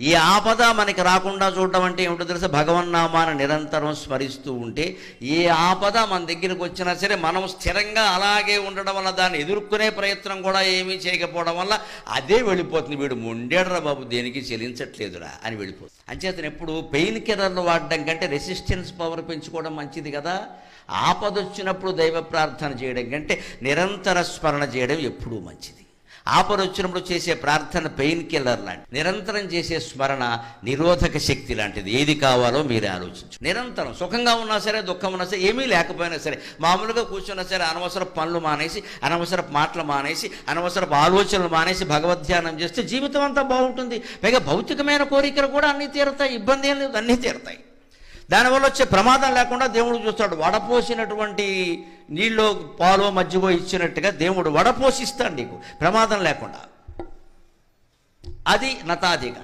ఈ ఆపద మనకి రాకుండా చూడడం అంటే ఏమిటో తెలుసా? భగవన్నామాన్ని నిరంతరం స్మరిస్తూ ఉంటే ఏ ఆపద మన దగ్గరికి వచ్చినా సరే మనం స్థిరంగా అలాగే ఉండడం వల్ల దాన్ని ఎదుర్కొనే ప్రయత్నం కూడా ఏమీ చేయకపోవడం వల్ల అదే వెళ్ళిపోతుంది. వీడు మొండేడ్రా బాబు, దేనికి చెల్లించట్లేదురా అని వెళ్ళిపోతుంది. అంచేతను ఎప్పుడు పెయిన్ కిల్లర్లు వాడడం కంటే రెసిస్టెన్స్ పవర్ పెంచుకోవడం మంచిది కదా. ఆపద వచ్చినప్పుడు దైవ ప్రార్థన చేయడం కంటే నిరంతర స్మరణ చేయడం ఎప్పుడూ మంచిది. ఆపద వచ్చినప్పుడు చేసే ప్రార్థన పెయిన్ కిల్లర్ లాంటి, నిరంతరం చేసే స్మరణ నిరోధక శక్తి లాంటిది. ఏది కావాలో మీరే ఆలోచించు. నిరంతరం సుఖంగా ఉన్నా సరే, దుఃఖం ఉన్నా సరే, ఏమీ లేకపోయినా సరే, మామూలుగా కూర్చున్నా సరే, అనవసర పనులు మానేసి, అనవసర మాటలు మానేసి, అనవసర ఆలోచనలు మానేసి భగవద్ధ్యానం చేస్తే జీవితం అంతా బాగుంటుంది. పైగా భౌతికమైన కోరికలు కూడా అన్నీ తీరుతాయి, ఇబ్బంది ఏం లేదు, అన్నీ తీరుతాయి. దానివల్ల వచ్చే ప్రమాదం లేకుండా దేవుడు చూస్తాడు. వడపోసినటువంటి నీళ్ళు పాలో మజ్జిగో ఇచ్చినట్టుగా దేవుడు వడపోసిస్తాడు నీకు ప్రమాదం లేకుండా. అది నతాదిగా.